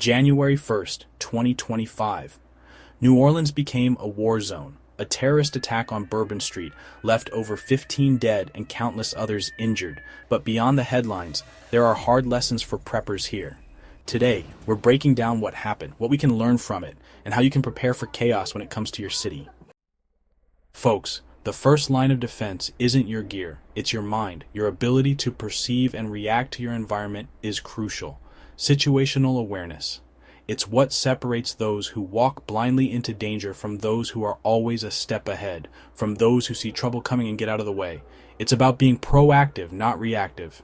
January 1st, 2025. New Orleans became a war zone. A terrorist attack on Bourbon Street left over 15 dead and countless others injured. But beyond the headlines, there are hard lessons for preppers here. Today, we're breaking down what happened, what we can learn from it, and how you can prepare for chaos when it comes to your city. Folks, the first line of defense isn't your gear, it's your mind. Your ability to perceive and react to your environment is crucial. Situational awareness. It's what separates those who walk blindly into danger from those who are always a step ahead, from those who see trouble coming and get out of the way. It's about being proactive, not reactive.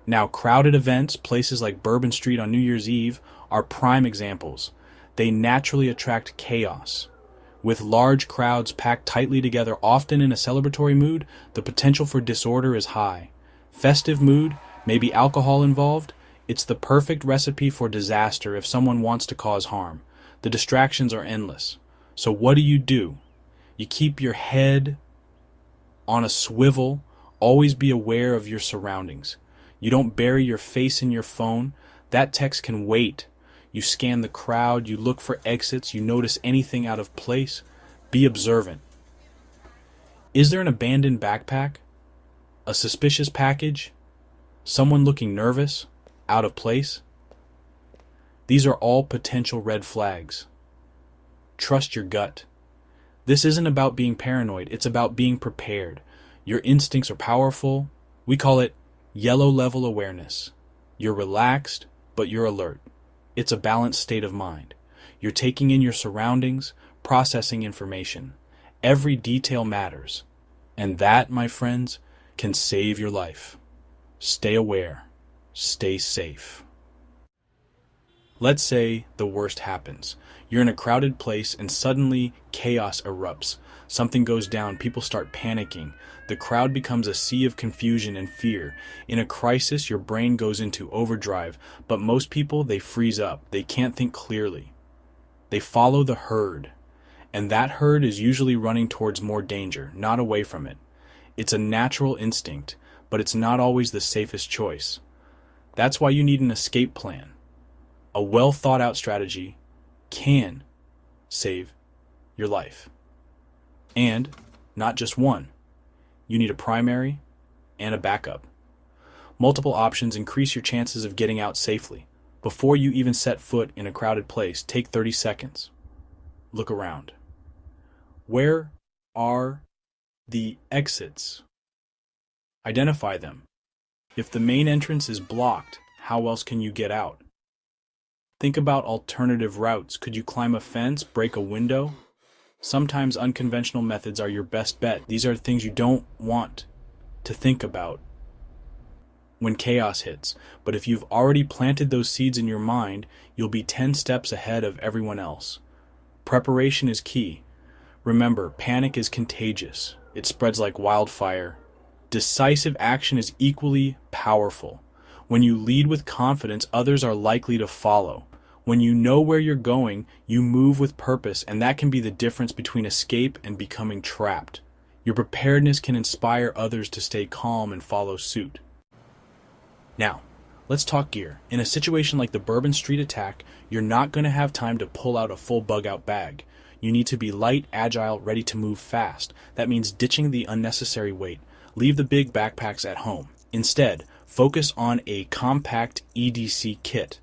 Now, crowded events, places like Bourbon Street on New Year's Eve, are prime examples. They naturally attract chaos. With large crowds packed tightly together, often in a celebratory mood, the potential for disorder is high. Festive mood, maybe alcohol involved, it's the perfect recipe for disaster if someone wants to cause harm. The distractions are endless. So what do? You keep your head on a swivel, always be aware of your surroundings. You don't bury your face in your phone. That text can wait. You scan the crowd, you look for exits, you notice anything out of place. Be observant. Is there an abandoned backpack? A suspicious package? Someone looking nervous? Out of place? These are all potential red flags. Trust your gut. This isn't about being paranoid, it's about being prepared. Your instincts are powerful. We call it yellow level awareness. You're relaxed, but you're alert. It's a balanced state of mind. You're taking in your surroundings, processing information. Every detail matters. And that, my friends, can save your life. Stay aware. Stay safe. Let's say the worst happens. You're in a crowded place and suddenly chaos erupts. Something goes down, people start panicking. The crowd becomes a sea of confusion and fear. In a crisis, your brain goes into overdrive, but most people, they freeze up. They can't think clearly. They follow the herd, and that herd is usually running towards more danger, not away from it. It's a natural instinct, but it's not always the safest choice. That's why you need an escape plan. A well thought out strategy can save your life. And not just one. You need a primary and a backup. Multiple options increase your chances of getting out safely. Before you even set foot in a crowded place, take 30 seconds. Look around. Where are the exits? Identify them. If the main entrance is blocked, how else can you get out? Think about alternative routes. Could you climb a fence, break a window? Sometimes unconventional methods are your best bet. These are things you don't want to think about when chaos hits. But if you've already planted those seeds in your mind, you'll be 10 steps ahead of everyone else. Preparation is key. Remember, panic is contagious. It spreads like wildfire. Decisive action is equally powerful. When you lead with confidence, others are likely to follow. When you know where you're going, you move with purpose, and that can be the difference between escape and becoming trapped. Your preparedness can inspire others to stay calm and follow suit. Now, let's talk gear. In a situation like the Bourbon Street attack, you're not going to have time to pull out a full bug-out bag. You need to be light, agile, ready to move fast. That means ditching the unnecessary weight. Leave the big backpacks at home. Instead, focus on a compact EDC kit,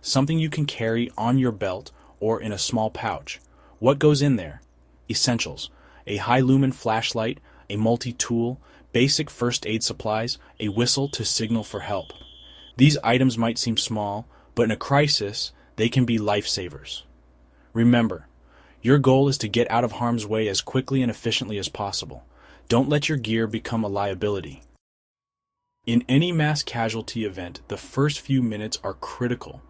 something you can carry on your belt or in a small pouch. What goes in there? Essentials: a high-lumen flashlight, a multi-tool, basic first aid supplies, a whistle to signal for help. These items might seem small, but in a crisis, they can be lifesavers. Remember, your goal is to get out of harm's way as quickly and efficiently as possible. Don't let your gear become a liability. In any mass casualty event, the first few minutes are critical.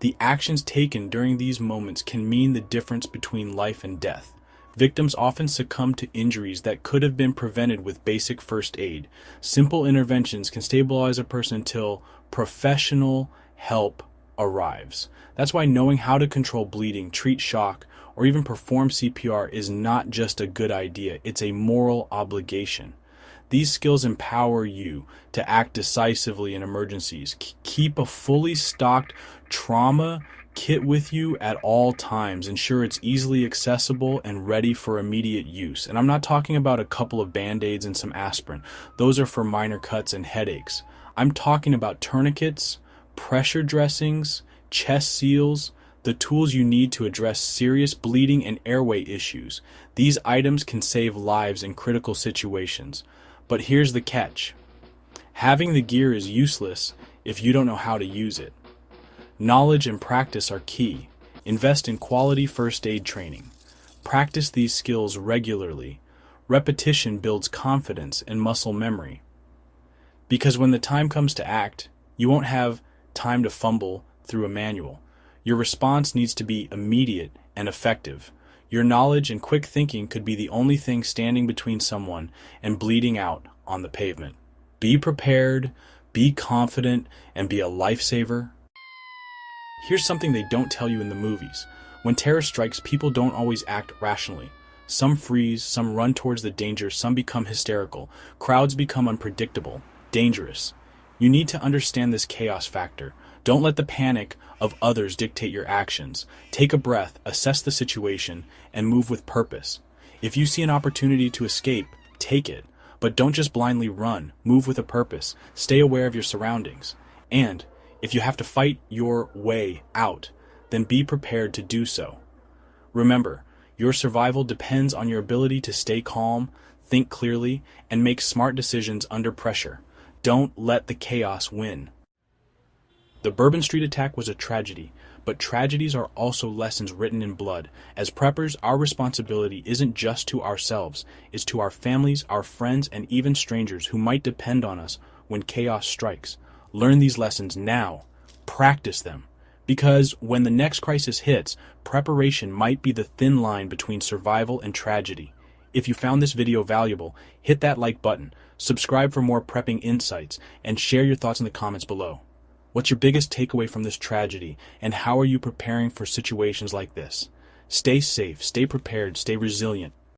The actions taken during these moments can mean the difference between life and death. Victims often succumb to injuries that could have been prevented with basic first aid. Simple interventions can stabilize a person until professional help arrives. That's why knowing how to control bleeding, treat shock, or even perform CPR is not just a good idea, it's a moral obligation. These skills empower you to act decisively in emergencies. Keep a fully stocked trauma Kit with you at all times. Ensure it's easily accessible and ready for immediate use. And I'm not talking about a couple of band-aids and some aspirin. Those are for minor cuts and headaches. I'm talking about tourniquets, pressure dressings, chest seals, the tools you need to address serious bleeding and airway issues. These items can save lives in critical situations. But here's the catch. Having the gear is useless if you don't know how to use it. Knowledge and practice are key. Invest in quality first aid training. Practice these skills regularly. Repetition builds confidence and muscle memory. Because when the time comes to act, you won't have time to fumble through a manual. Your response needs to be immediate and effective. Your knowledge and quick thinking could be the only thing standing between someone and bleeding out on the pavement. Be prepared, be confident, and be a lifesaver. Here's something they don't tell you in the movies. When terror strikes, people don't always act rationally. Some freeze, some run towards the danger, some become hysterical. Crowds become unpredictable, dangerous. You need to understand this chaos factor. Don't let the panic of others dictate your actions. Take a breath, assess the situation, and move with purpose. If you see an opportunity to escape, take it. But don't just blindly run. Move with a purpose. Stay aware of your surroundings. And if you have to fight your way out, then be prepared to do so. Remember, your survival depends on your ability to stay calm, think clearly, and make smart decisions under pressure. Don't let the chaos win. The Bourbon Street attack was a tragedy, but tragedies are also lessons written in blood. As preppers, our responsibility isn't just to ourselves, it's to our families, our friends, and even strangers who might depend on us when chaos strikes. Learn these lessons now. Practice them. Because when the next crisis hits, preparation might be the thin line between survival and tragedy. If you found this video valuable, hit that like button, subscribe for more prepping insights, and share your thoughts in the comments below. What's your biggest takeaway from this tragedy, and how are you preparing for situations like this? Stay safe, stay prepared, stay resilient,